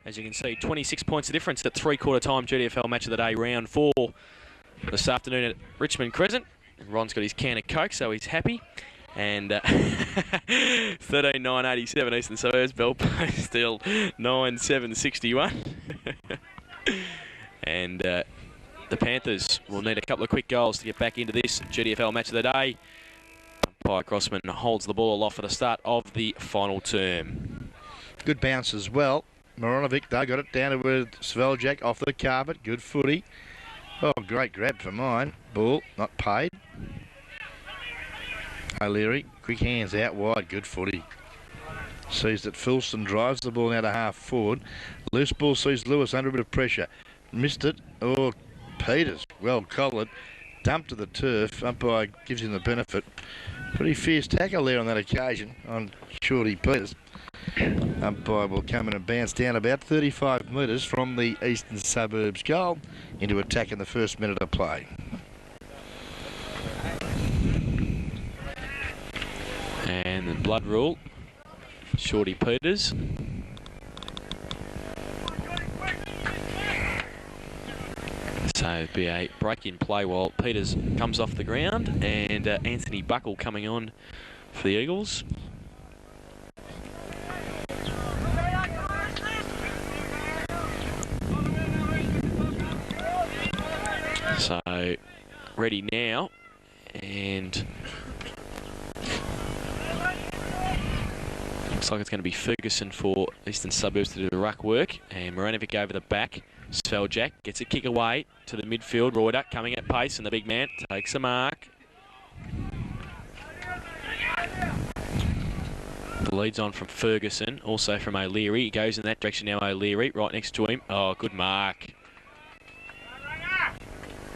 As you can see, 26 points of difference at three-quarter time GDFL match of the day, round 4 this afternoon at Richmond Crescent. Ron's got his can of Coke, so he's happy. And 13.987 Eastern Suburbs, Bell Post still 9.761. And the Panthers will need a couple of quick goals to get back into this GDFL match of the day. Umpire Crossman holds the ball aloft for the start of the final term. Good bounce as well. Moranovic, though, got it down with Sveljak off the carpet. Good footy. Oh, great grab for mine. Ball, not paid. O'Leary, quick hands out wide. Good footy. Sees that Filston drives the ball now to half forward. Loose ball sees Lewis under a bit of pressure. Missed it. Oh, Peters, well collared. Dumped to the turf. Umpire gives him the benefit. Pretty fierce tackle there on that occasion on Shorty Peters. Umpire will come in and bounce down about 35 metres from the Eastern Suburbs goal into attack in the first minute of play. And the blood rule, Shorty Peters. So it'd be a break in play while Peters comes off the ground, and Anthony Buckle coming on for the Eagles. So ready now, and looks like it's going to be Ferguson for Eastern Suburbs to do the ruck work, and Moranovic over the back. Sveljak gets a kick away to the midfield. Reuter coming at pace, and the big man takes a mark. The lead's on from Ferguson, also from O'Leary. He goes in that direction now, O'Leary, right next to him. Oh, good mark.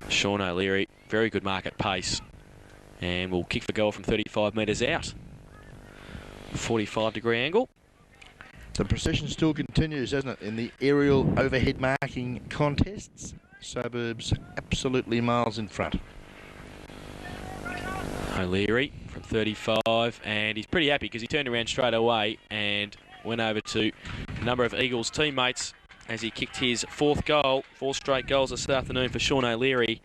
Sean O'Leary, very good mark at pace. And we'll kick for goal from 35 metres out. 45-degree angle. The procession still continues, doesn't it, in the aerial overhead marking contests. Suburbs absolutely miles in front. O'Leary from 35, and he's pretty happy because he turned around straight away and went over to a number of Eagles teammates as he kicked his fourth goal, 4 straight goals this afternoon for Sean O'Leary.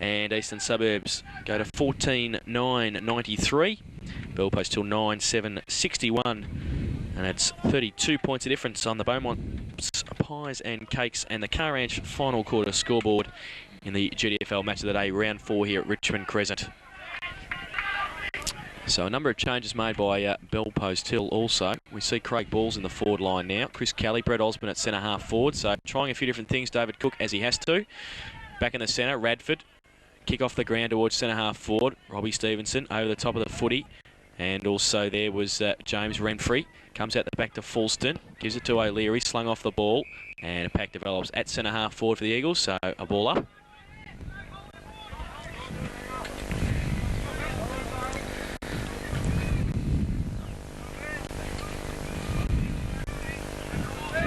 And Eastern Suburbs go to 14.993. Bell Post till 9.761. And it's 32 points of difference on the Beaumont Pies and Cakes and the Car Ranch final quarter scoreboard in the GDFL match of the day, round 4 here at Richmond Crescent. So a number of changes made by Bell Post Hill also. We see Craig Balls in the forward line now. Chris Kelly, Brett Osborne at centre half forward. So trying a few different things, David Cook, as he has to. Back in the centre, Radford. Kick off the ground towards centre half forward. Robbie Stevenson over the top of the footy. And also there was James Renfrey. Comes out the back to Fulston. Gives it to O'Leary. Slung off the ball. And a pack develops at centre half forward for the Eagles. So a ball up.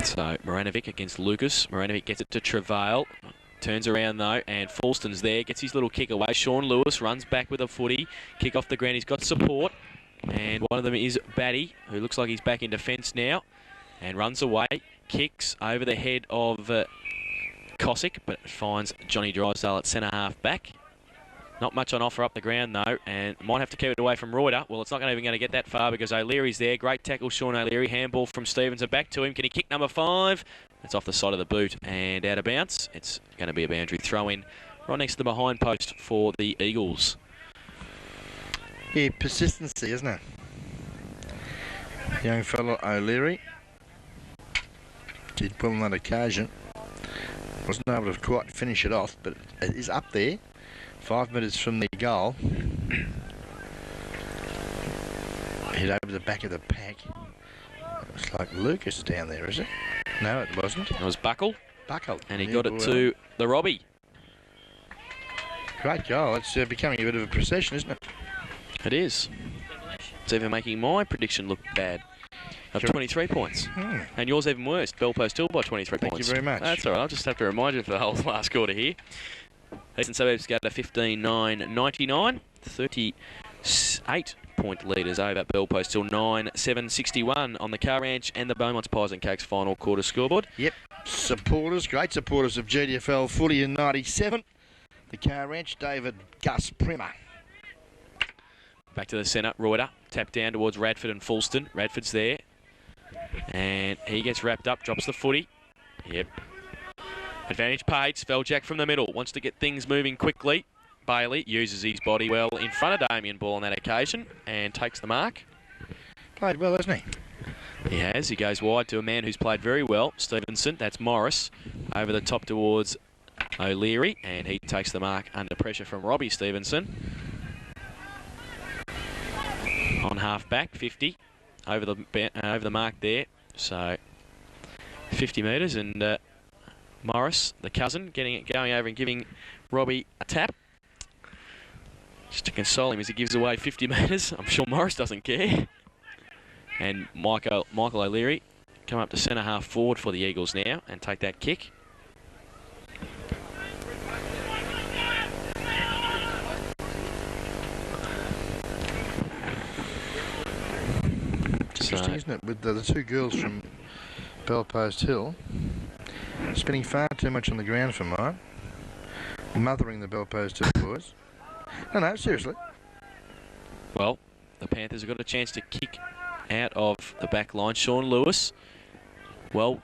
So Moranovic against Lucas. Moranovic gets it to Travail. Turns around though, and Fulston's there. Gets his little kick away. Sean Lewis runs back with a footy. Kick off the ground. He's got support. And one of them is Batty, who looks like he's back in defence now. And runs away. Kicks over the head of Cossack, but finds Johnny Drysdale at centre half back. Not much on offer up the ground though, and might have to keep it away from Reuter. Well, it's not even going to get that far because O'Leary's there. Great tackle, Sean O'Leary. Handball from Stevenson back to him. Can he kick number 5? It's off the side of the boot and out of bounds. It's going to be a boundary throw-in right next to the behind post for the Eagles. Yeah, persistency, isn't it? Young fellow O'Leary did well on that occasion. Wasn't able to quite finish it off, but it is up there. 5 metres from the goal. Hit over the back of the pack. It's like Lucas down there, is it? No, it wasn't. It was Buckle. Buckle. And he got it to the Robbie. Great goal. It's becoming a bit of a procession, isn't it? It is. It's even making my prediction look bad. Of 23 points. And yours even worse. Bell Post Hill by 23 points. Thank you very much. That's all right. I'll just have to remind you for the whole last quarter here. Eastern Suburbs go to 15.999. 38 point leaders over Bell Post till 9-7-61 on the Car Ranch and the Beaumont's Pies and Cakes final quarter scoreboard. Yep, supporters, great supporters of GDFL footy in 97. The Car Ranch, David Gus Primer. Back to the centre, Reuter, tap down towards Radford and Fulston. Radford's there, and he gets wrapped up, drops the footy. Yep. Advantage paid, Sveljak from the middle, wants to get things moving quickly. Bailey uses his body well in front of Damien Ball on that occasion and takes the mark. Played well, hasn't he? He has. He goes wide to a man who's played very well, Stevenson. That's Morris. Over the top towards O'Leary, and he takes the mark under pressure from Robbie Stevenson. On half back, 50 over the mark there. So 50 metres, and Morris, the cousin, going over and giving Robbie a tap. Just to console him as he gives away 50 metres. I'm sure Morris doesn't care. And Michael O'Leary come up to centre half forward for the Eagles now and take that kick. Interesting, isn't it, with the two girls from Belpost Hill spending far too much on the ground for mine, mothering the Belpost Hill boys. No, seriously. Well, the Panthers have got a chance to kick out of the back line. Sean Lewis, well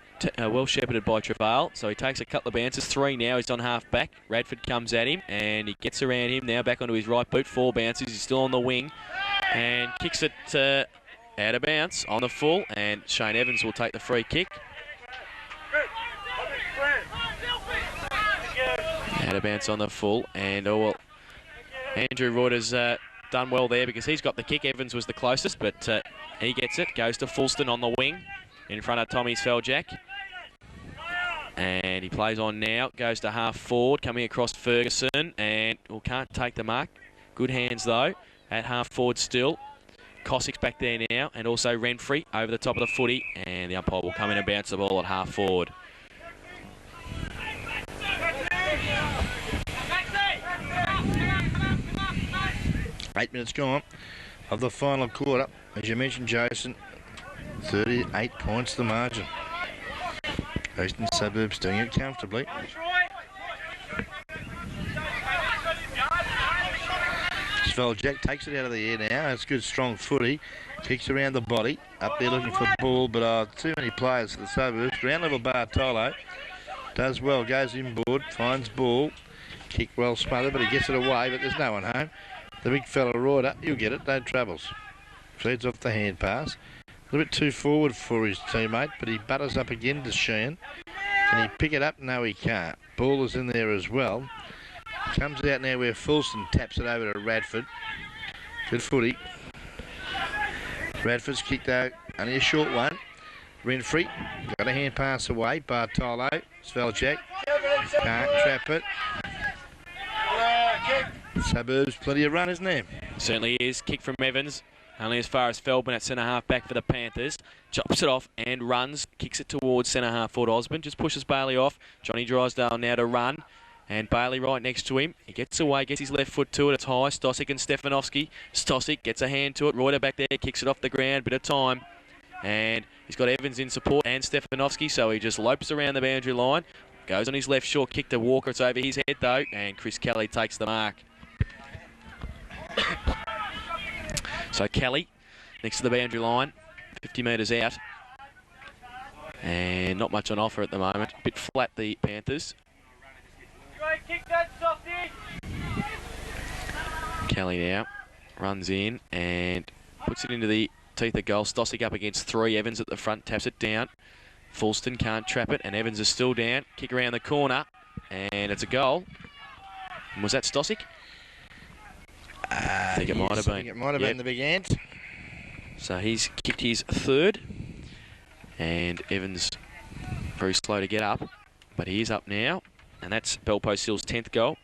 shepherded by Travail, so he takes a couple of bounces. 3 now, he's on half back. Radford comes at him, and he gets around him now, back onto his right boot. 4 bounces, he's still on the wing, and kicks it out of bounds on the full, and Shane Evans will take the free kick. Out of bounds on the full, and Andrew Reuter's done well there because he's got the kick. Evans was the closest, but he gets it. Goes to Fulston on the wing in front of Tommy Sveljak. And he plays on now. Goes to half forward, coming across Ferguson, and can't take the mark. Good hands though at half forward still. Cossack's back there now, and also Renfrey over the top of the footy, and the umpire will come in and bounce the ball at half forward. Eight minutes gone of the final quarter. As you mentioned, Jason, 38 points the margin. Eastern Suburbs doing it comfortably. Sveljak takes it out of the air now. It's good, strong footy. Kicks around the body. Up there looking for the ball, but too many players for the Suburbs. Ground level Bartolo does well, goes inboard, finds ball. Kick well smothered, but he gets it away, but there's no one home. The big fella Reuter, he'll get it, no troubles. Feeds off the hand pass. A little bit too forward for his teammate, but he butters up again to Sheehan. Can he pick it up? No, he can't. Ball is in there as well. Comes out now where Fulston taps it over to Radford. Good footy. Radford's kicked out, only a short one. Renfrey got a hand pass away. Bartolo, Sveljak can't trap it. Suburbs, plenty of run, isn't there? Certainly is. Kick from Evans, only as far as Feldman at centre half back for the Panthers. Chops it off and runs, kicks it towards centre half forward Osborne, just pushes Bailey off. Johnny Drysdale now to run, and Bailey right next to him. He gets away, gets his left foot to it. It's high. Stosic and Stefanovski. Stosic gets a hand to it. Reuter back there, kicks it off the ground, bit of time. And he's got Evans in support and Stefanovski, so he just lopes around the boundary line. Goes on his left short kick to Walker. It's over his head though, and Chris Kelly takes the mark. So Kelly, next to the boundary line, 50 metres out. And not much on offer at the moment. Bit flat, the Panthers. Kelly now runs in and puts it into the teeth of goal. Stosic up against 3. Evans at the front, taps it down. Fulston can't trap it, and Evans is still down. Kick around the corner, and it's a goal. And was that Stosic? I think it might have been. I think it might have been the big ant. So he's kicked his 3rd, and Evans very slow to get up, but he is up now, and that's Belpost Hill's 10th goal.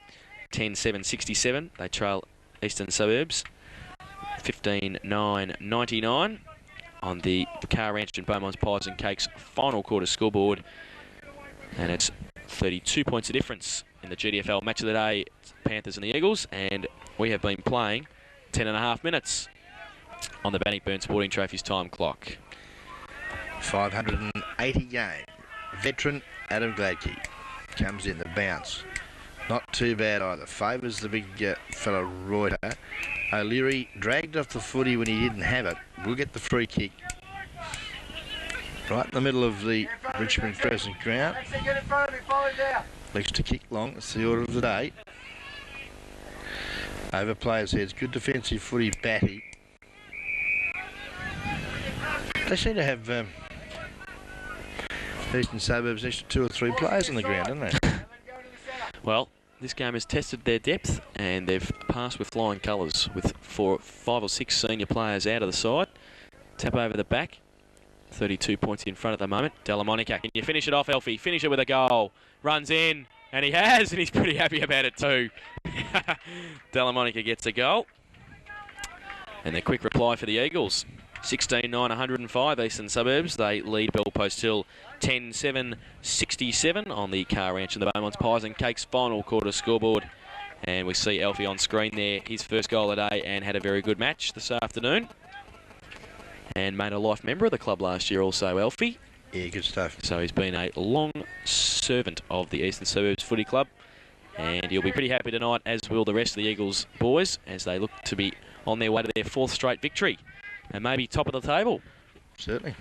10-7-67. They trail Eastern Suburbs 15-9-99 on the Car Ranch and Beaumont's Pies and Cakes final quarter scoreboard, and it's 32 points of difference in the GDFL match of the day. It's Panthers and the Eagles, and we have been playing 10.5 minutes. on the Bannockburn Sporting Trophies time clock. 580 game. Veteran Adam Gladkey comes in the bounce. Not too bad either. Favours the big fella Reuter. O'Leary dragged off the footy when he didn't have it. Will get the free kick. Right in the middle of the Richmond Crescent ground. Likes to kick long. It's the order of the day. Over players' heads. Good defensive footy, Batty. They seem to have Eastern Suburbs next to 2 or 3 players on the ground, don't they? Well, this game has tested their depth and they've passed with flying colours with 5 or 6 senior players out of the side. Tap over the back. 32 points in front at the moment. Delamonica, can you finish it off, Elfie? Finish it with a goal. Runs in, and he has, and he's pretty happy about it too. Delamonica gets a goal. And the quick reply for the Eagles. 16-9, 105 Eastern Suburbs. They lead Bell Post Hill 10-7-67 on the Car Ranch and the Beaumont's Pies and Cakes final quarter scoreboard. And we see Elfie on screen there, his first goal of the day, and had a very good match this afternoon. And made a life member of the club last year also, Elfie. Yeah, good stuff. So he's been a long servant of the Eastern Suburbs Footy Club. And he'll be pretty happy tonight, as will the rest of the Eagles boys, as they look to be on their way to their 4th straight victory. And maybe top of the table. Certainly.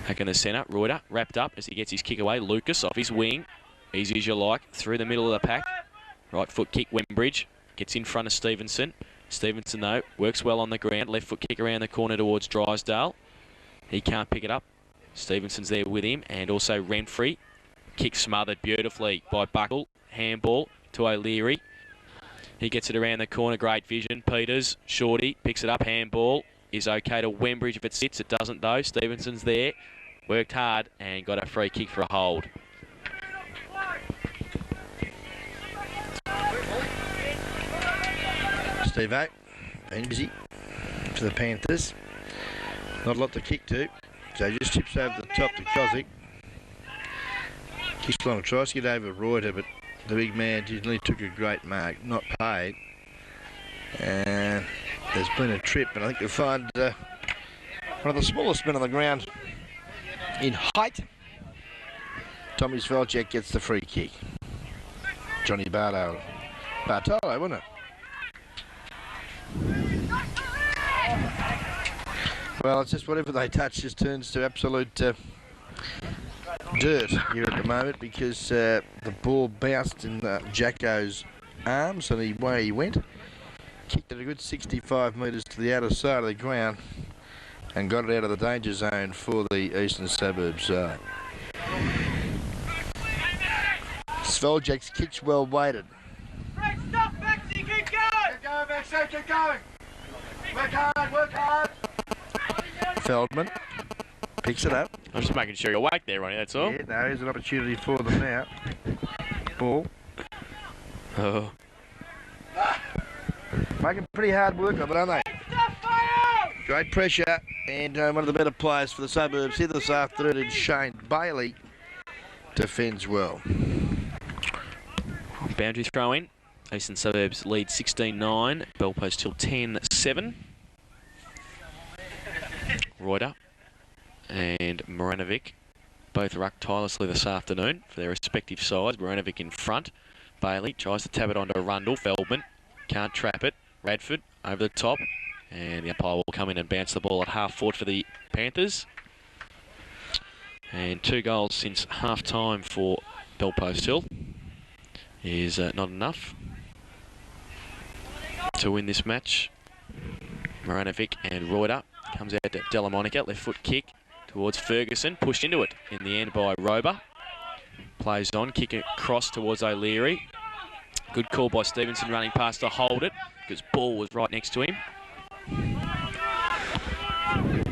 Back in the centre, Reuter wrapped up as he gets his kick away. Lucas off his wing. Easy as you like. Through the middle of the pack. Right foot kick, Wembridge. Gets in front of Stevenson. Stevenson, though, works well on the ground. Left foot kick around the corner towards Drysdale. He can't pick it up. Stevenson's there with him. And also Renfrey. Kick smothered beautifully by Buckle. Handball to O'Leary. He gets it around the corner. Great vision. Peters, Shorty, picks it up. Handball is okay to Wembridge if it sits. It doesn't, though. Stevenson's there. Worked hard and got a free kick for a hold. Steve-O, been busy for the Panthers. Not a lot to kick to. So he just chips over the top to Kozik. Kicks long, tries to get over Reuter, but the big man only took a great mark, not paid. And there's been a trip, and I think you'll find one of the smallest men on the ground in height. Tommy Svelchek gets the free kick. Johnny Bartolo, wasn't it? Well, it's just whatever they touch just turns to absolute dirt here at the moment, because the ball bounced in Jacko's arms and away he went. Kicked it a good 65 metres to the outer side of the ground and got it out of the danger zone for the Eastern Suburbs side. Sveljek's kick's well weighted. Stop, Maxie, keep going! Keep going, Maxie, keep going! Work hard, work hard! Feldman picks it up. I'm just making sure you're awake there, Ronnie, that's all. Yeah, no, here's an opportunity for them now. Ball. Oh. Making pretty hard work of it, aren't they? Great pressure, and one of the better players for the Suburbs here this afternoon is Shane Bailey. Defends well. Boundary throw in. Eastern Suburbs lead 16-9. Bell Post Hill 10-7. Reuter and Moranovic both rucked tirelessly this afternoon for their respective sides. Moranovic in front. Bailey tries to tap it onto Rundle. Feldman can't trap it. Radford over the top. And the umpire will come in and bounce the ball at half-forward for the Panthers. And 2 goals since half-time for Bell Post Hill is not enough to win this match. Moranovic and Reuter comes out to Delamonica. Left foot kick towards Ferguson. Pushed into it in the end by Rober. Plays on. Kick across towards O'Leary. Good call by Stevenson running past to hold it, because ball was right next to him.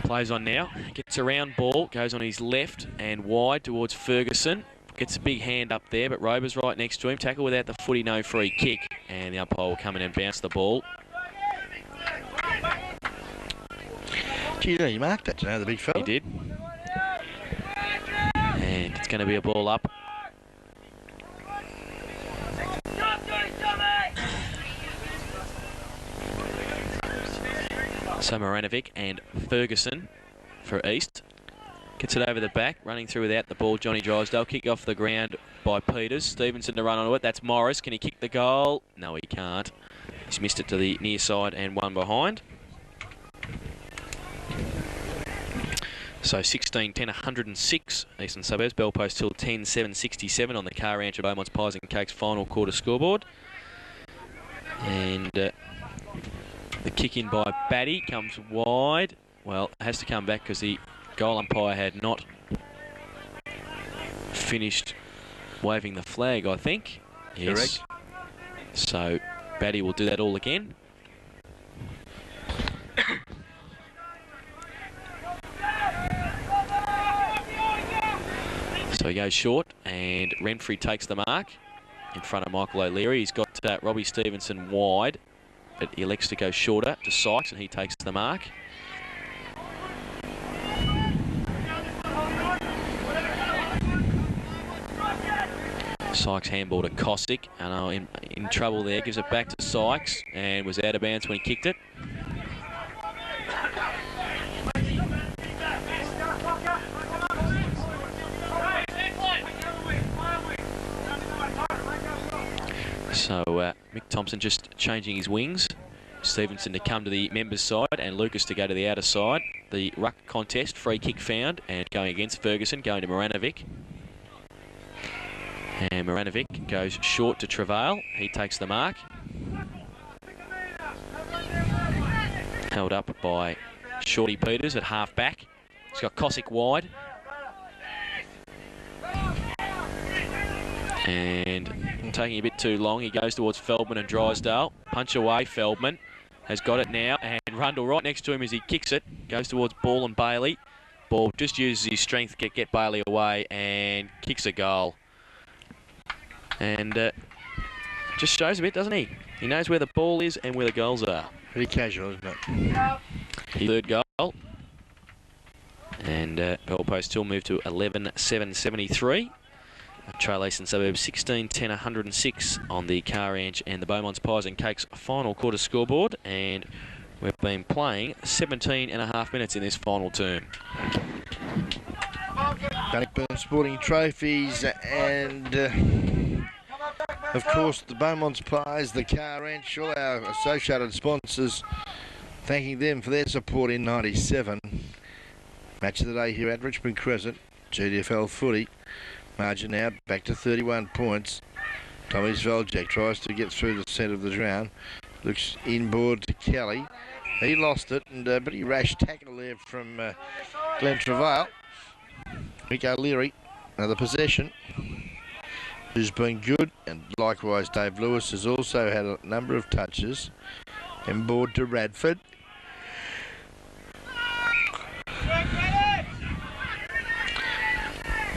Plays on now. Gets around ball. Goes on his left and wide towards Ferguson. Gets a big hand up there, but Rober's right next to him. Tackle without the footy, no free kick. And the umpire will come in and bounce the ball. Gee, he marked that, the big fella. He did. And it's going to be a ball up. So Moranovic and Ferguson for East. Gets it over the back, running through without the ball. Johnny Drysdale, kick off the ground by Peters. Stevenson to run onto it. That's Morris. Can he kick the goal? No, he can't. He's missed it to the near side and one behind. So 16-10, 106. Eastern Suburbs. Bell Post Hill 10-7, 67 on the Car Ranch of Beaumont's Pies and Cakes final quarter scoreboard. And the kick in by Batty comes wide. Well, it has to come back because the goal umpire had not finished waving the flag, I think. Yes. Correct. So Batty will do that all again. So he goes short and Renfrey takes the mark in front of Michael O'Leary. He's got Robbie Stevenson wide, but he elects to go shorter to Sykes and he takes the mark. Sykes handball to Cossack, and in trouble there, gives it back to Sykes and was out of bounds when he kicked it. So Mick Thompson just changing his wings. Stevenson to come to the members' side and Lucas to go to the outer side. The ruck contest, free kick found and going against Ferguson, going to Moranovic. And Moranovic goes short to Travail. He takes the mark. Held up by Shorty Peters at half back. He's got Cossack wide. And taking a bit too long, he goes towards Feldman and Drysdale. Punch away, Feldman has got it now, and Rundle right next to him as he kicks it. Goes towards Ball and Bailey. Ball just uses his strength to get Bailey away and kicks a goal. And just shows a bit, doesn't he? He knows where the ball is and where the goals are. Pretty casual, isn't it? His third goal. And Bell Post Hill moved to 11-7, 73. Trail Eastern Suburbs 16-10, 106 on the Car Ranch and the Beaumont's Pies and Cakes final quarter scoreboard. And we've been playing 17.5 minutes in this final term. Bannockburn Sporting Trophies and, of course, the Beaumont's Pies, the Car Ranch, all our associated sponsors, thanking them for their support in 97. Match of the day here at Richmond Crescent, GDFL footy. Margin now back to 31 points. Tommy Sveljak tries to get through the centre of the ground. Looks inboard to Kelly. He lost it, and pretty rash tackle there from Glenn Travail. Mick O'Leary, another possession, who's been good, and likewise Dave Lewis has also had a number of touches. Inboard to Radford.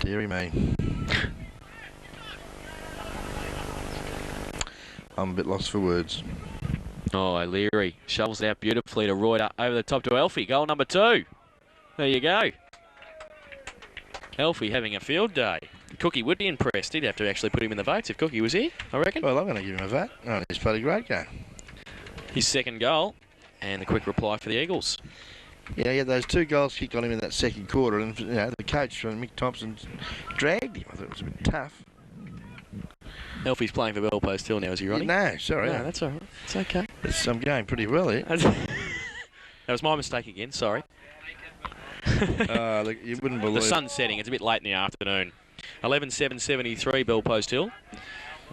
Deary me. I'm a bit lost for words. Oh, O'Leary shovels it out beautifully to Reuter over the top to Elfie. Goal number 2. There you go. Elfie having a field day. Cookie would be impressed. He'd have to actually put him in the votes if Cookie was here, I reckon. Well, I'm going to give him a vote. Oh, he's played a great game. His second goal and the quick reply for the Eagles. Yeah, he had those 2 goals kicked on him in that second quarter, and the coach from Mick Thompson dragged him. I thought it was a bit tough. Elfie's playing for Bell Post Hill now, is he, Ronnie? No, sorry. No, that's all right. It's okay. I'm going pretty well here. That was my mistake again, sorry. Look, you wouldn't believe the sun's setting. It's a bit late in the afternoon. 11-7, 73, Bell Post Hill.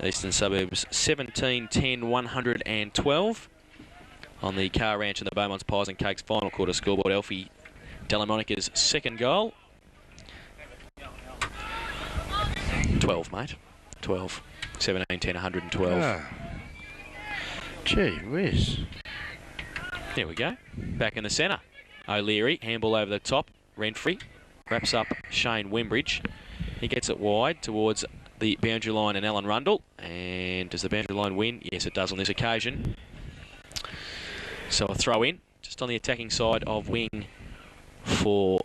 Eastern Suburbs 17-10, 112 on the Car Ranch and the Beaumont's Pies and Cakes final quarter scoreboard. Elfie Delamonica's second goal. 12, mate. 12. 17-10, 112. Ah. Gee whiz. There we go. Back in the centre. O'Leary, handball over the top. Renfrey wraps up Shane Wembridge. He gets it wide towards the boundary line and Alan Rundle. And does the boundary line win? Yes, it does on this occasion. So a throw in, just on the attacking side of wing for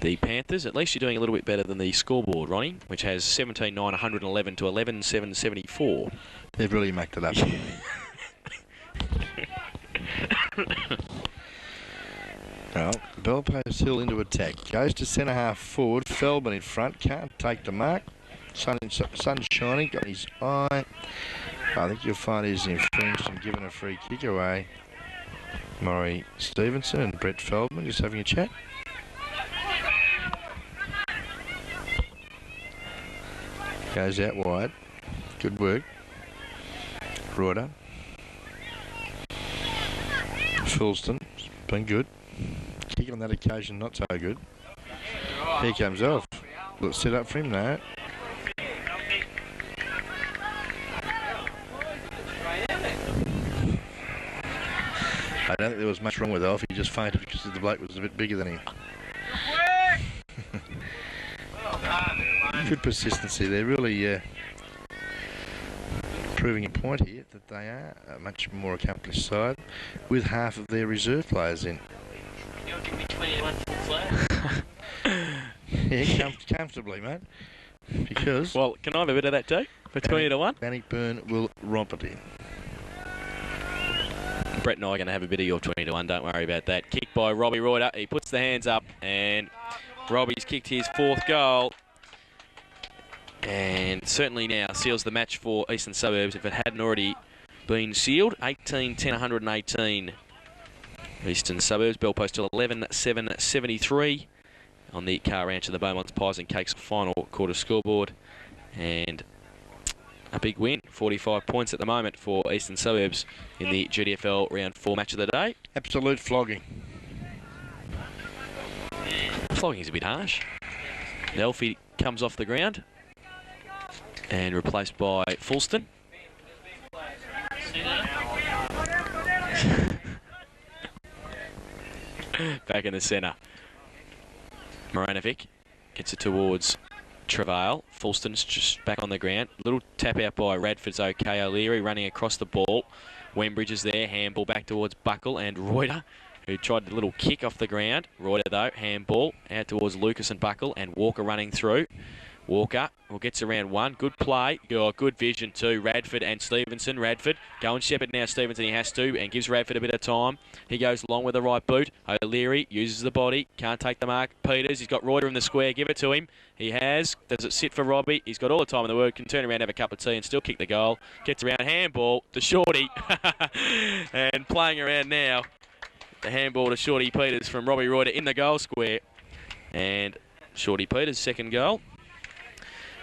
the Panthers. At least you're doing a little bit better than the scoreboard, Ronnie, which has 17-9, 111 to 11-7, 74. They've really mucked it up. Well, Belpost Hill into attack. Goes to centre half forward. Feldman in front. Can't take the mark. Sun shining. Got his eye. I think you'll find he's infringed and given a free kick away. Murray Stevenson and Brett Feldman just having a chat. Goes out wide. Good work. Reuter. Fulston. Been good. Kick on that occasion, not so good. Here comes off. Let's set up for him now. I don't think there was much wrong with Off. He just fainted because the bloke was a bit bigger than him. Good persistency. They're really proving a point here that they are a much more accomplished side with half of their reserve players in. You'll give me 21 full flat. Yeah, comfortably, mate. Because... Well, can I have a bit of that too? For 20 to 1? Bannockburn will romp it in. Brett and I are going to have a bit of your 20 to 1, don't worry about that. Kick by Robbie Reuter. He puts the hands up and Robbie's kicked his 4th goal. And certainly now seals the match for Eastern Suburbs if it hadn't already been sealed. 18-10, 118. Eastern Suburbs, Belpost still 11-7, 73 on the Car Ranch of the Beaumonts Pies and Cakes final quarter scoreboard. And a big win, 45 points at the moment for Eastern Suburbs in the GDFL Round 4 match of the day. Absolute flogging. Flogging's a bit harsh. Elfie comes off the ground and replaced by Fulston. Back in the centre. Moranovic gets it towards Travail. Fulston's just back on the ground. Little tap out by Radford's okay. O'Leary running across the ball. Wembridge is there. Handball back towards Buckle and Reuter, who tried a little kick off the ground. Reuter though, handball out towards Lucas and Buckle and Walker running through. Walker gets around one. Good play. Good vision too. Radford and Stevenson. Radford going shepherd now. Stevenson he has to and gives Radford a bit of time. He goes long with the right boot. O'Leary uses the body. Can't take the mark. Peters, he's got Reuter in the square. Give it to him. He has. Does it sit for Robbie? He's got all the time in the world. Can turn around, have a cup of tea and still kick the goal. Gets around. Handball to Shorty. And playing around now. The handball to Shorty Peters from Robbie Reuter in the goal square. And Shorty Peters' second goal.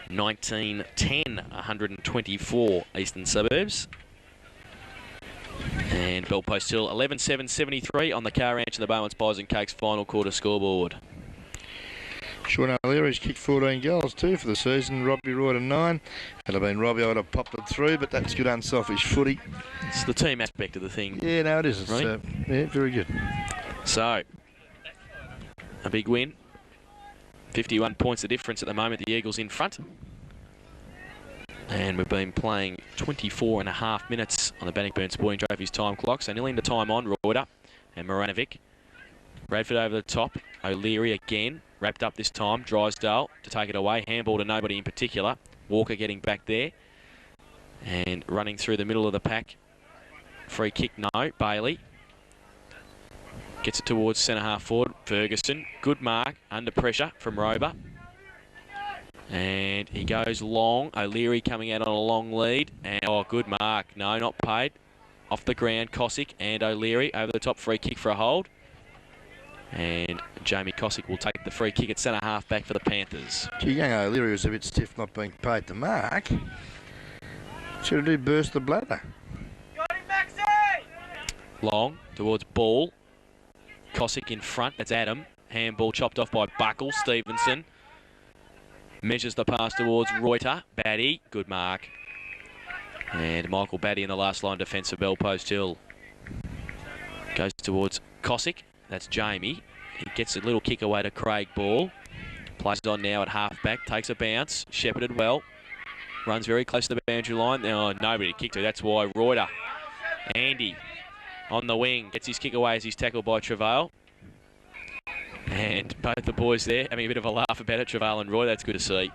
19-10, 124 Eastern Suburbs. And Belpost Hill 11-7, 73 on the Car Ranch and the Beaumonts Pies and Cakes final quarter scoreboard. Sean O'Leary's kicked 14 goals too for the season. Robbie Reuter 9. Had it been Robbie, I would have popped it through, but that's good unselfish footy. It's the team aspect of the thing. Yeah, no, it is. It's, right? Yeah, very good. So, a big win. 51 points the difference at the moment. The Eagles in front. And we've been playing 24 and a half minutes on the Bannockburn Sporting Trophies time clock. So nearly into time on. Reuter and Moranovic. Radford over the top. O'Leary again. Wrapped up this time. Drysdale to take it away. Handball to nobody in particular. Walker getting back there. And running through the middle of the pack. Free kick, no. Bailey. Gets it towards centre half forward. Ferguson. Good mark. Under pressure from Rober. And he goes long. O'Leary coming out on a long lead. And oh, good mark. No, not paid. Off the ground, Cosick and O'Leary over the top. Free kick for a hold. And Jamie Cosick will take the free kick at centre half back for the Panthers. Gee, young O'Leary was a bit stiff not being paid the mark. Should have do burst the bladder. Got him, Maxie! Long towards ball. Cosick in front. That's Adam. Handball chopped off by Buckle. Stevenson measures the pass towards Reuter. Batty. Good mark. And Michael Batty in the last line defence for Belpost Hill. Goes towards Cosick. That's Jamie. He gets a little kick away to Craig Ball. Plays on now at half-back. Takes a bounce. Shepherded well. Runs very close to the boundary line. Oh, nobody to kick to. That's why Reuter. Andy on the wing. Gets his kick away as he's tackled by Travail. And both the boys there having a bit of a laugh about it. Travail and Roy. That's good to see.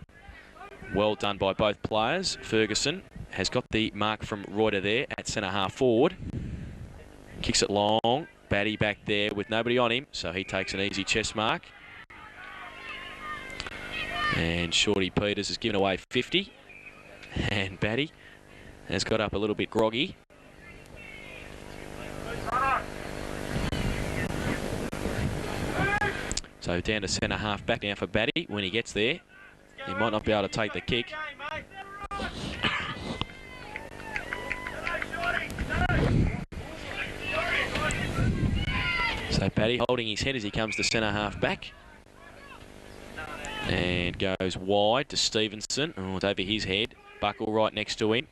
Well done by both players. Ferguson has got the mark from Reuter there at centre half forward. Kicks it long. Batty back there with nobody on him, so he takes an easy chest mark. And Shorty Peters has given away 50. And Batty has got up a little bit groggy. So down to centre half back now for Batty. When he gets there, he might not be able to take the kick. So Batty holding his head as he comes to centre half back. And goes wide to Stevenson. Oh, it's over his head. Buckle right next to him.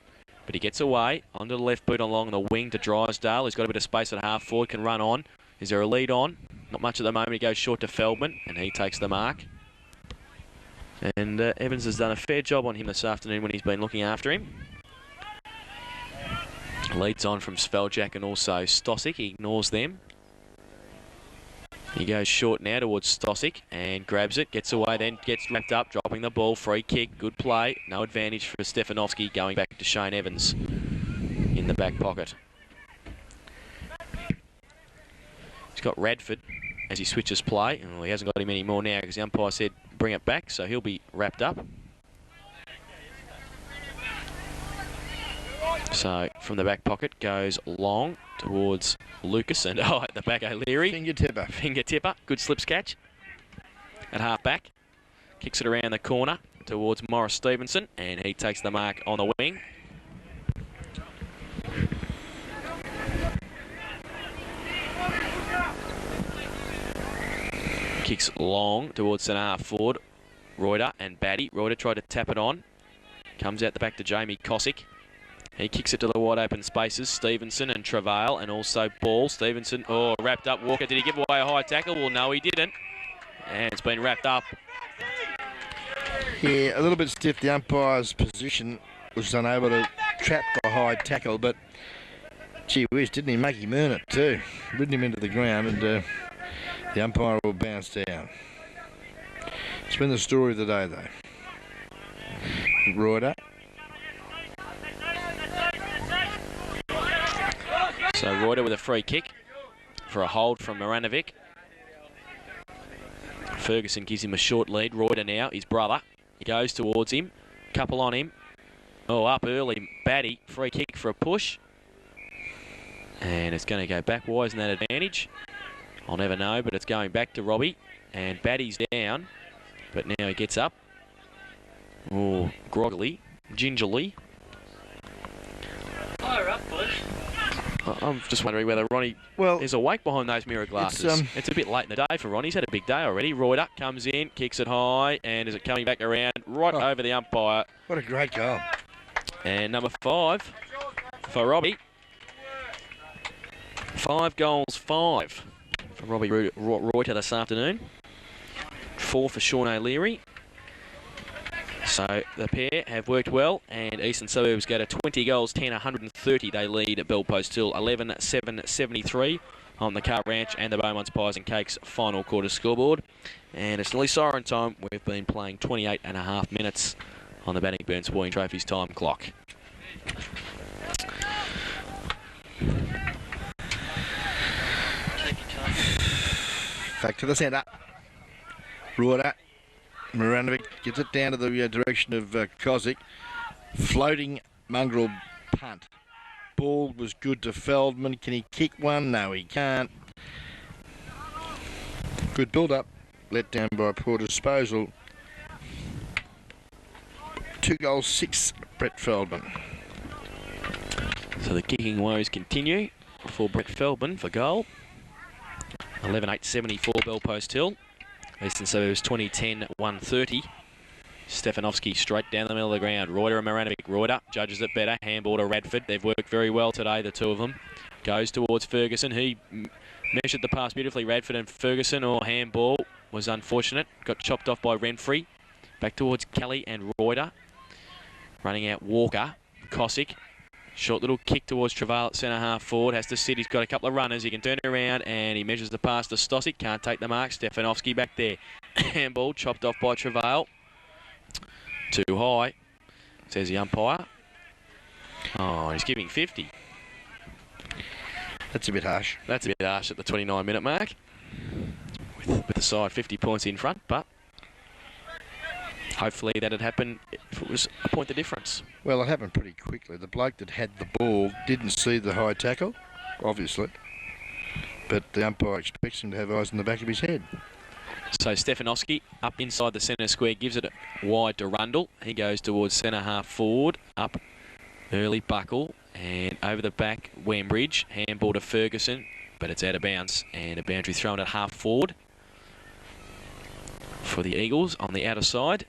But he gets away. Onto the left boot along the wing to Drysdale. He's got a bit of space at half forward. Can run on. Is there a lead on? Not much at the moment. He goes short to Feldman. And he takes the mark. And Evans has done a fair job on him this afternoon when he's been looking after him. Leads on from Sveljak and also Stosic. He ignores them. He goes short now towards Stosic and grabs it, gets away, then gets wrapped up, dropping the ball. Free kick, good play. No advantage for Stefanovski, going back to Shane Evans in the back pocket. He's got Radford as he switches play. Oh, he hasn't got him anymore now because the umpire said bring it back, so he'll be wrapped up. So from the back pocket goes long towards Lucas and at the back O'Leary. Finger tipper. Finger tipper. Good slips catch. At half back. Kicks it around the corner towards Morris Stevenson and he takes the mark on the wing. Kicks long towards centre half forward. Reuter and Batty. Reuter tried to tap it on. Comes out the back to Jamie Cosick. He kicks it to the wide open spaces. Stevenson and Travail and also Ball. Stevenson, wrapped up. Walker, did he give away a high tackle? Well, no, he didn't. And it's been wrapped up. Yeah, a little bit stiff. The umpire's position was unable to trap the high tackle, but gee whiz, didn't he make him earn it too? Ridden him into the ground and the umpire will bounce down. It's been the story of the day though. Reuter. So Reuter with a free kick for a hold from Maranovic. Ferguson gives him a short lead. Reuter now, his brother. He goes towards him. Couple on him. Oh, up early. Batty. Free kick for a push. And it's going to go back. Why isn't that advantage? I'll never know, but it's going back to Robbie. And Batty's down. But now he gets up. Oh, groggily. Gingerly. Fire up, Bush. I'm just wondering whether Ronnie is awake behind those mirror glasses. It's a bit late in the day for Ronnie. He's had a big day already. Reuter comes in, kicks it high, and is it coming back around right over the umpire. What a great goal. And number 5 for Robbie. 5 goals, 5 for Robbie Reuter this afternoon. 4 for Sean O'Leary. So the pair have worked well, and Eastern Suburbs go to 20 goals, 10, 130. They lead at Bellpost Hill, 11-7, 73 on the Car Ranch and the Beaumont's Pies and Cakes final quarter scoreboard. And it's nearly siren time. We've been playing 28.5 minutes on the Bannockburn Sporting Trophies time clock. Back to the centre. Reuter. Maranovic gets it down to the direction of Kozik. Floating mongrel punt. Ball was good to Feldman. Can he kick one? No, he can't. Good build-up. Let down by poor disposal. 2 goals, 6, Brett Feldman. So the kicking woes continue for Brett Feldman for goal. 11-8, 74 Bellpost Hill. Eastern Suburbs 20-10, 130. Stefanovski straight down the middle of the ground. Reuter and Maranovic. Reuter judges it better. Handball to Radford. They've worked very well today, the two of them. Goes towards Ferguson. He measured the pass beautifully. Radford and Ferguson. Handball was unfortunate. Got chopped off by Renfrey. Back towards Kelly and Reuter. Running out Walker. Cosick. Short little kick towards Travail at centre half forward. Has to sit. He's got a couple of runners. He can turn around and he measures the pass to Stosic. Can't take the mark. Stefanovski back there. Handball chopped off by Travail. Too high, says the umpire. Oh, he's giving 50. That's a bit harsh. That's a bit harsh at the 29-minute mark. With the side 50 points in front, but hopefully that'd happen if it was a point of difference. Well, it happened pretty quickly. The bloke that had the ball didn't see the high tackle, obviously, but the umpire expects him to have eyes in the back of his head. So Stefanowski up inside the centre square, gives it wide to Rundle. He goes towards centre half forward, up early Buckle, and over the back Wembridge, handball to Ferguson, but it's out of bounds, and a boundary thrown at half forward for the Eagles on the outer side.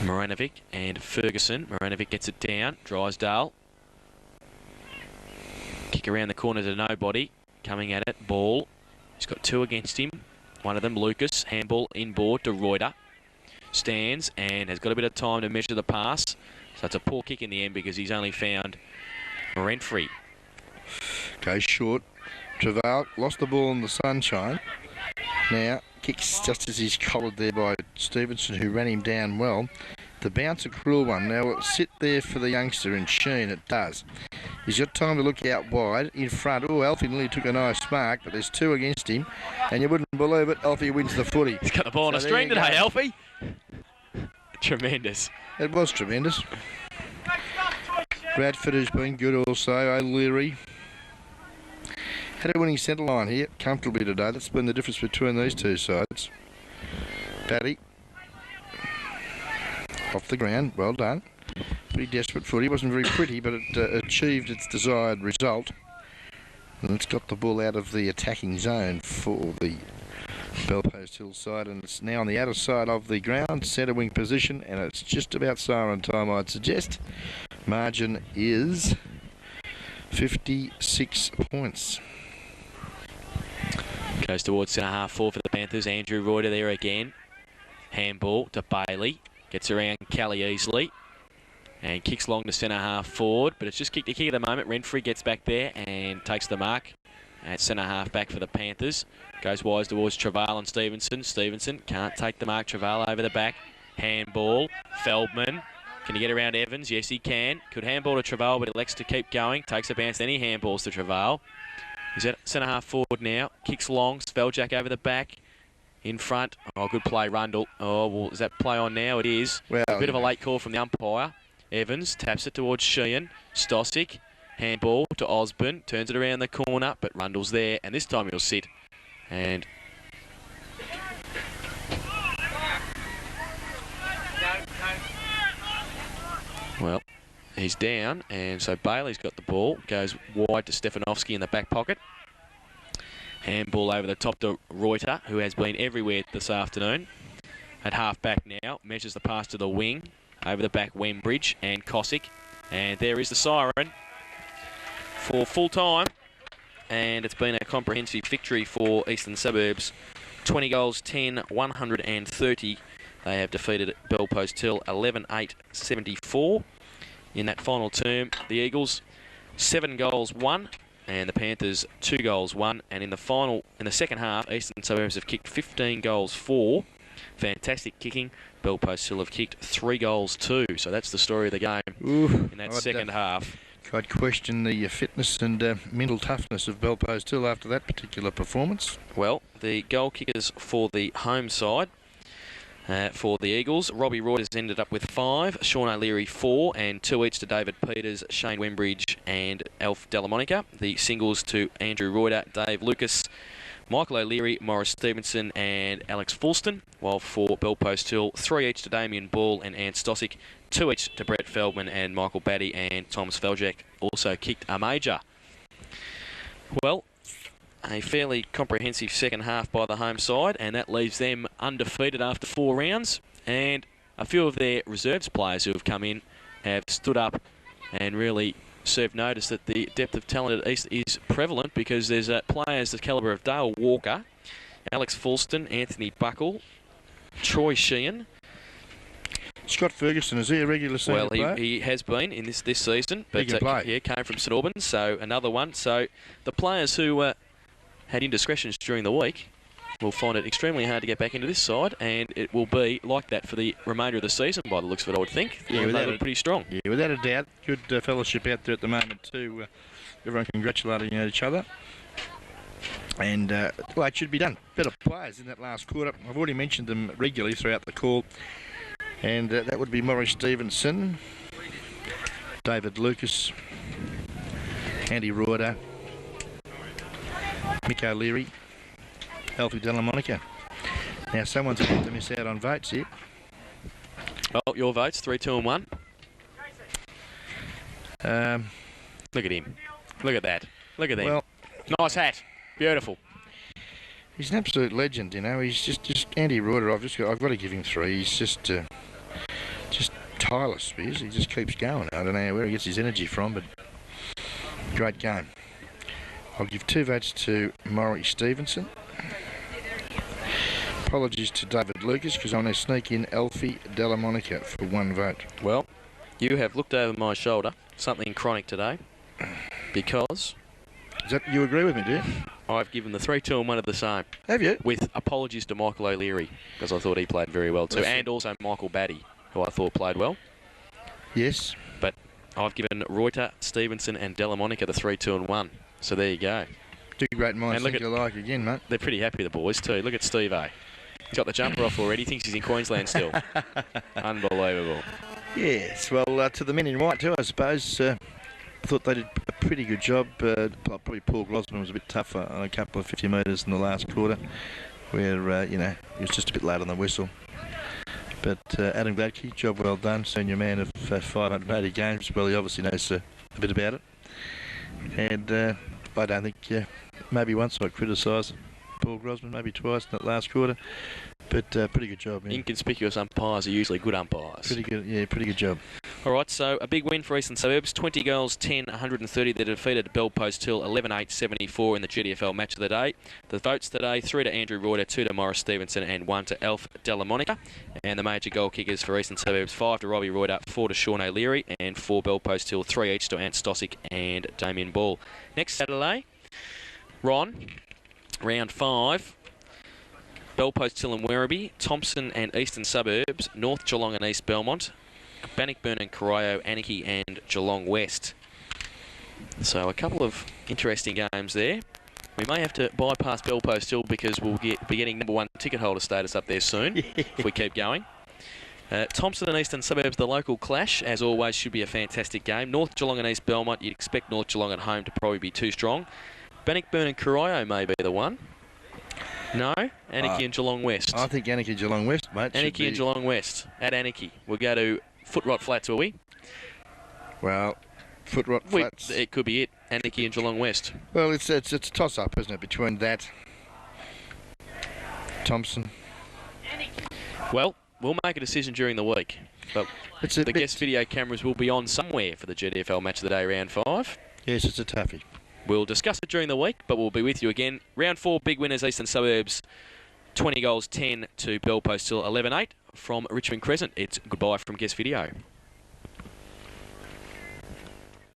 Moranovic and Ferguson. Moranovic gets it down. Drysdale. Kick around the corner to nobody. Coming at it. Ball. He's got two against him. One of them, Lucas. Handball inboard to Reuter. Stands and has got a bit of time to measure the pass. So it's a poor kick in the end because he's only found Renfrey. Goes short. Travail lost the ball in the sunshine. Now, kicks just as he's collared there by Stevenson, who ran him down well. The bounce, a cruel one. Now, it'll sit there for the youngster, and Sheen, it does. He's got time to look out wide. In front, oh, Alfie nearly took a nice mark, but there's two against him, and you wouldn't believe it, Alfie wins the footy. He's got the ball on a string today, Alfie. Tremendous. It was tremendous. Bradford has been good also. O'Leary had a winning centre line here comfortably today. That's been the difference between these two sides. Paddy off the ground. Well done. Pretty desperate footy. Wasn't very pretty, but it achieved its desired result. And it's got the ball out of the attacking zone for the Belpost Hill side, and it's now on the outer side of the ground, centre wing position, and it's just about siren time, I'd suggest. Margin is 56 points. Goes towards centre half forward for the Panthers. Andrew Reuter there again. Handball to Bailey. Gets around Kelly easily. And kicks long to centre half forward. But it's just kick to kick at the moment. Renfrey gets back there and takes the mark. At centre half back for the Panthers. Goes wise towards Travail and Stevenson. Stevenson can't take the mark. Travail over the back. Handball. Feldman. Can he get around Evans? Yes, he can. Could handball to Travail, but elects to keep going. Takes a bounce. Then he handballs to Travail. He's at centre half forward now. Kicks long. Sveljak over the back. In front. Oh, good play, Rundle. Oh, well, is that play on now? It is. Well, a bit of a late call from the umpire. Evans taps it towards Sheehan. Stosic. Handball to Osborne. Turns it around the corner, but Rundle's there. And this time he'll sit. And well, he's down, and so Bailey's got the ball. Goes wide to Stefanowski in the back pocket. Handball over the top to Reuter, who has been everywhere this afternoon. At half back now, measures the pass to the wing. Over the back, Wembridge and Cosick. And there is the siren for full time. And it's been a comprehensive victory for Eastern Suburbs. 20 goals, 10, 130. They have defeated Belpost Hill 11-8-74. In that final term, the Eagles 7 goals, 1, and the Panthers 2 goals, 1. And in the second half, Eastern Suburbs have kicked 15 goals, 4. Fantastic kicking. Belpost Hill have kicked 3 goals, 2. So that's the story of the game in that second half. I'd question the fitness and mental toughness of Belpost Hill after that particular performance. Well, the goal kickers for the home side. For the Eagles, Robbie Reuters ended up with 5, Sean O'Leary 4, and 2 each to David Peters, Shane Wembridge and Alf Delamonica. The singles to Andrew Reuter, Dave Lucas, Michael O'Leary, Morris Stevenson and Alex Fulston, while for Belpost Hill, 3 each to Damien Ball and Ant Stosic, 2 each to Brett Feldman and Michael Batty, and Thomas Sveljak also kicked a major. Well, a fairly comprehensive second half by the home side, and that leaves them undefeated after 4 rounds. And a few of their reserves players who have come in have stood up and really served notice that the depth of talent at East is prevalent, because there's players the calibre of Dale Walker, Alex Fulston, Anthony Buckle, Troy Sheehan. Scott Ferguson, is he a regular senior player? Well, he has been in this season, but yeah, came from St Albans, so another one. So the players who had indiscretions during the week will find it extremely hard to get back into this side, and it will be like that for the remainder of the season by the looks of it, I would think. Yeah, They look pretty strong. Yeah, without a doubt. Good fellowship out there at the moment too. Everyone congratulating each other. And, well, it should be done. Better players in that last quarter. I've already mentioned them regularly throughout the call. And that would be Maurice Stevenson, David Lucas, Andy Reuter, Mick O'Leary, Alfie Delamonica. Now, someone's about to miss out on votes here. Oh, your votes, 3, 2 and 1. Look at him. Look at that. Look at that. Well, nice hat. Beautiful. he's an absolute legend, you know. He's just Andy Reuter. I've got to give him 3. He's just tireless. He just keeps going. I don't know where he gets his energy from, but great game. I'll give 2 votes to Maurice Stevenson. Apologies to David Lucas because I'm going to sneak in Alfie Delamonica for 1 vote. Well, you have looked over my shoulder. Something chronic today. Because Is that you agree with me, do you? I've given the 3, 2 and 1 of the same. Have you? With apologies to Michael O'Leary, because I thought he played very well too. That's And also Michael Batty, who I thought played well. Yes. But I've given Reuter, Stevenson and Delamonica the 3, 2 and 1. So there you go. 2 great minds And look think alike again, mate. They're pretty happy, the boys too. Look at Steve A. He's got the jumper off already. Thinks he's in Queensland still. Unbelievable. Yes, well, to the men in white too, I suppose. I thought they did a pretty good job. Probably Paul Glosman was a bit tougher on a couple of 50 metres in the last quarter, where, you know, he was just a bit late on the whistle. But Adam Gladkey, job well done, senior man of 580 games. Well, he obviously knows a bit about it. And I don't think, maybe once I criticised Paul Grosman, maybe twice in that last quarter. But pretty good job, man. Inconspicuous umpires are usually good umpires. Pretty good, yeah, pretty good job. All right, so a big win for Eastern Suburbs. 20 goals, 10, 130. They defeated Bellpost Hill 11-8-74 in the GDFL match of the day. The votes today, 3 to Andrew Reuter, 2 to Maurice Stevenson and 1 to Alf Delamonica. And the major goal kickers for Eastern Suburbs, 5 to Robbie Reuter, 4 to Sean O'Leary and 4 Bellpost Hill, 3 each to Ant Stosic and Damien Ball. Next Saturday, Ron, round 5. Bellpost Hill and Werribee, Thompson and Eastern Suburbs, North Geelong and East Belmont, Bannockburn and Corio, Anarchy and Geelong West. So a couple of interesting games there. We may have to bypass Bellpost Hill because we'll be getting #1 ticket holder status up there soon if we keep going. Thompson and Eastern Suburbs, the local clash, as always, should be a fantastic game. North Geelong and East Belmont, you'd expect North Geelong at home to probably be too strong. Bannockburn and Corio may be the one. No? Anarchy and Geelong West. I think Anarchy Geelong West, mate. Anarchy and Geelong West. At Anarchy. We'll go to Footrot Flats, will we? Well, Footrot Flats. It could be it. Anarchy and Geelong West. Well, it's a toss-up, isn't it, between that, Thompson. Well, we'll make a decision during the week. But the guest video cameras will be on somewhere for the GDFL match of the day, round 5. Yes, it's a toughie. We'll discuss it during the week, but we'll be with you again. Round 4, big winners, Eastern Suburbs, 20 goals, 10 to Bellpost Hill, 11-8 from Richmond Crescent. It's goodbye from guest video.